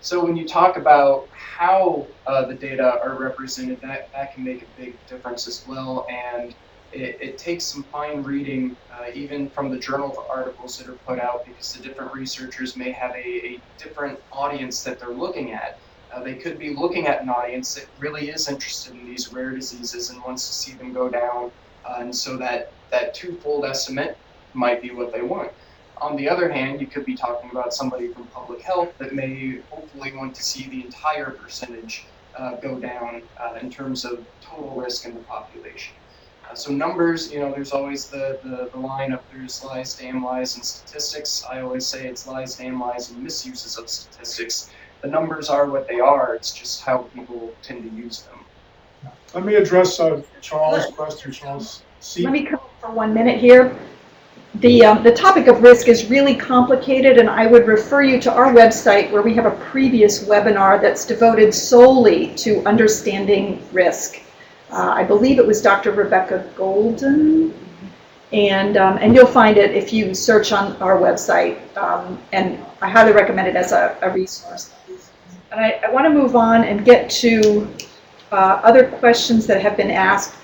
So when you talk about how the data are represented, that can make a big difference as well. And it takes some fine reading, even from the journal articles that are put out, because the different researchers may have a different audience that they're looking at. They could be looking at an audience that really is interested in these rare diseases and wants to see them go down. And so that twofold estimate might be what they want. On the other hand, you could be talking about somebody from public health that may hopefully want to see the entire percentage go down in terms of total risk in the population. So numbers, there's always the line of there's lies, damn lies, and statistics. I always say it's lies, damn lies, and misuses of statistics. The numbers are what they are. It's just how people tend to use them. Let me address Charles' question. Charles, Let me come for 1 minute here. The topic of risk is really complicated, and I would refer you to our website where we have a previous webinar that's devoted solely to understanding risk. I believe it was Dr. Rebecca Golden, and you'll find it if you search on our website, and I highly recommend it as a resource. And I want to move on and get to other questions that have been asked.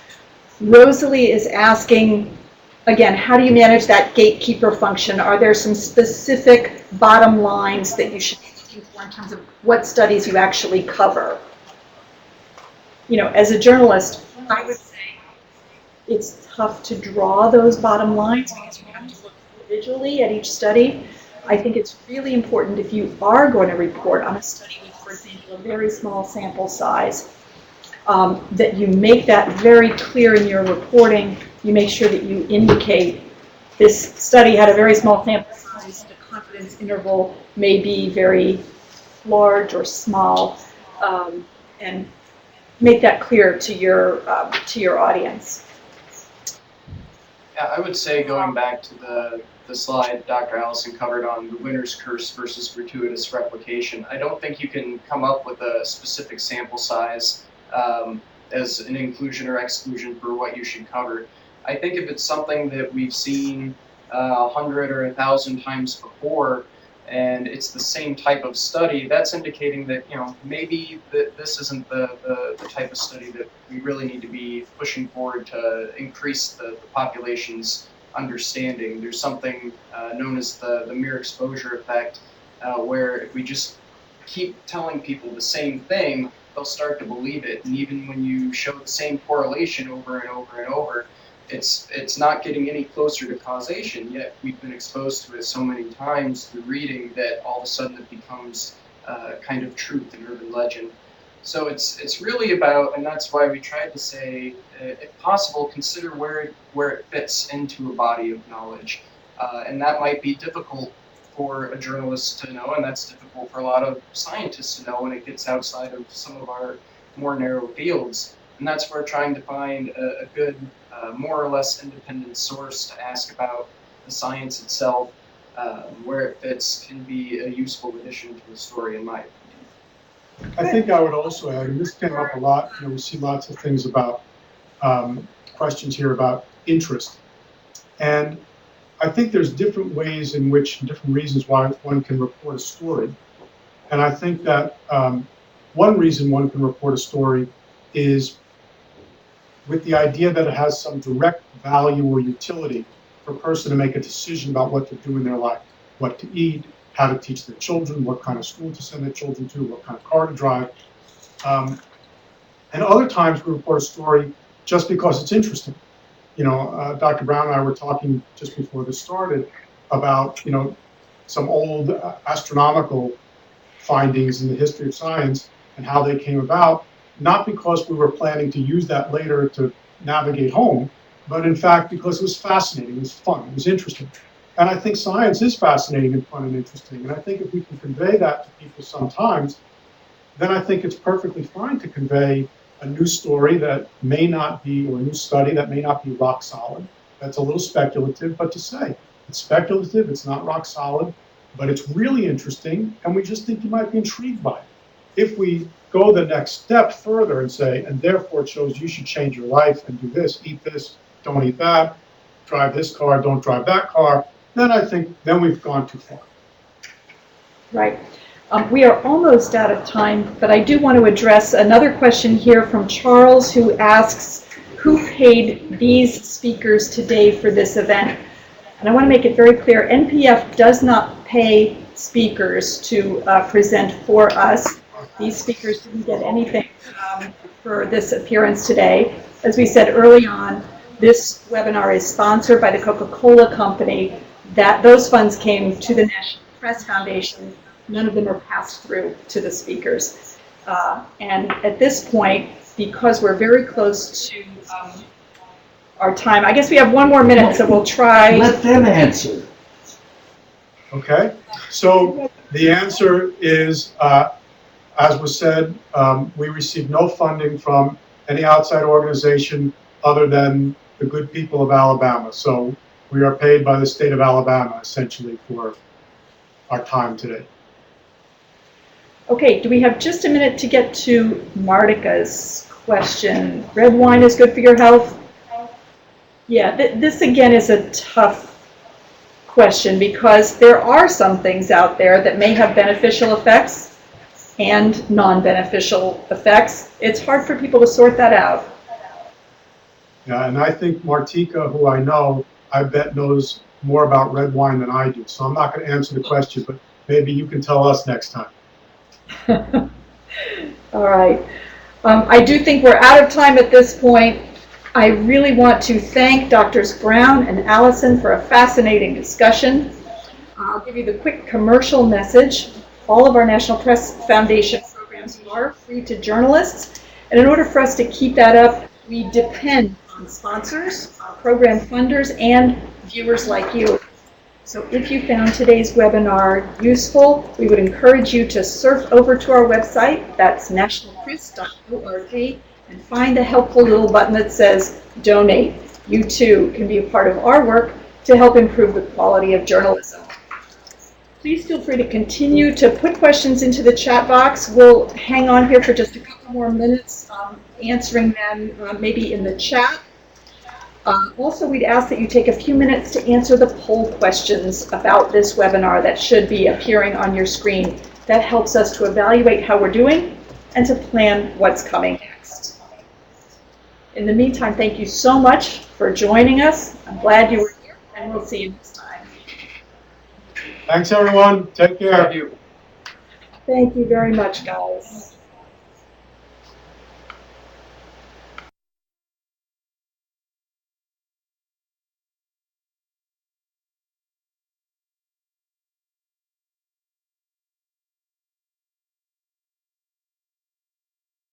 Rosalie is asking, again, how do you manage that gatekeeper function? Are there some specific bottom lines that you should be looking for in terms of what studies you actually cover? As a journalist, I would say it's tough to draw those bottom lines because you have to look individually at each study. I think it's really important if you are going to report on a study with, for example, a very small sample size, that you make that very clear in your reporting. You make sure that you indicate this study had a very small sample size, the confidence interval may be very large or small, and make that clear to your audience. Yeah, I would say, going back to the slide Dr. Allison covered on the winner's curse versus gratuitous replication, I don't think you can come up with a specific sample size as an inclusion or exclusion for what you should cover. I think if it's something that we've seen 100 or 1,000 times before, and it's the same type of study, that's indicating that, maybe this isn't the type of study that we really need to be pushing forward to increase the population's understanding. There's something known as the mere exposure effect, where if we just keep telling people the same thing, they'll start to believe it. And even when you show the same correlation over and over and over, it's not getting any closer to causation, yet we've been exposed to it so many times through reading that all of a sudden it becomes kind of truth and urban legend. So it's really about, and that's why we tried to say, if possible, consider where it fits into a body of knowledge. And that might be difficult for a journalist to know, and that's difficult for a lot of scientists to know when it gets outside of some of our more narrow fields. And that's where trying to find a good, more or less independent source to ask about the science itself, where it fits, can be a useful addition to the story, in my opinion. I think I would also add, and this came up a lot, we see lots of things about, questions here about interest. And I think there's different ways in which, different reasons why one can report a story. And I think that one reason one can report a story is with the idea that it has some direct value or utility for a person to make a decision about what to do in their life, what to eat, how to teach their children, what kind of school to send their children to, what kind of car to drive. And other times we report a story just because it's interesting. Dr. Brown and I were talking just before this started about, some old astronomical findings in the history of science and how they came about, not because we were planning to use that later to navigate home, but in fact because it was fascinating, it was fun, it was interesting. And I think science is fascinating and fun and interesting. And I think if we can convey that to people sometimes, then I think it's perfectly fine to convey a new story that may not be, or a new study that may not be rock solid. That's a little speculative, but to say it's speculative, it's not rock solid, but it's really interesting, and we just think you might be intrigued by it. If we go the next step further and say, and therefore it shows you should change your life and do this, eat this, don't eat that, drive this car, don't drive that car, then I think then we've gone too far. Right. We are almost out of time, but I do want to address another question here from Charles, who asks, who paid these speakers today for this event? And I want to make it very clear, NPF does not pay speakers to present for us. These speakers didn't get anything for this appearance today. As we said early on, this webinar is sponsored by the Coca-Cola Company. Those funds came to the National Press Foundation. None of them are passed through to the speakers. And at this point, because we're very close to our time, I guess we have one more minute, so we'll try. Let them answer. Okay, so the answer is, as was said, we received no funding from any outside organization other than the good people of Alabama. So we are paid by the state of Alabama, essentially, for our time today. Okay, do we have just a minute to get to Martika's question? Red wine is good for your health? Yeah, this again is a tough question because there are some things out there that may have beneficial effects and non-beneficial effects. It's hard for people to sort that out. Yeah, and I think Martika, who I know, I bet knows more about red wine than I do. So I'm not going to answer the question, but maybe you can tell us next time. All right. I do think we're out of time at this point. I really want to thank Drs. Brown and Allison for a fascinating discussion. I'll give you the quick commercial message. All of our National Press Foundation programs are free to journalists. And in order for us to keep that up, we depend on sponsors, program funders, and viewers like you. So if you found today's webinar useful, we would encourage you to surf over to our website, that's nationalpress.org, and find the helpful little button that says donate. You too can be a part of our work to help improve the quality of journalism. Please feel free to continue to put questions into the chat box. We'll hang on here for just a couple more minutes, answering them maybe in the chat. Also, we'd ask that you take a few minutes to answer the poll questions about this webinar that should be appearing on your screen. That helps us to evaluate how we're doing and to plan what's coming next. In the meantime, thank you so much for joining us. I'm glad you were here, and we'll see you next time. Thanks, everyone. Take care. Thank you. Thank you very much, guys.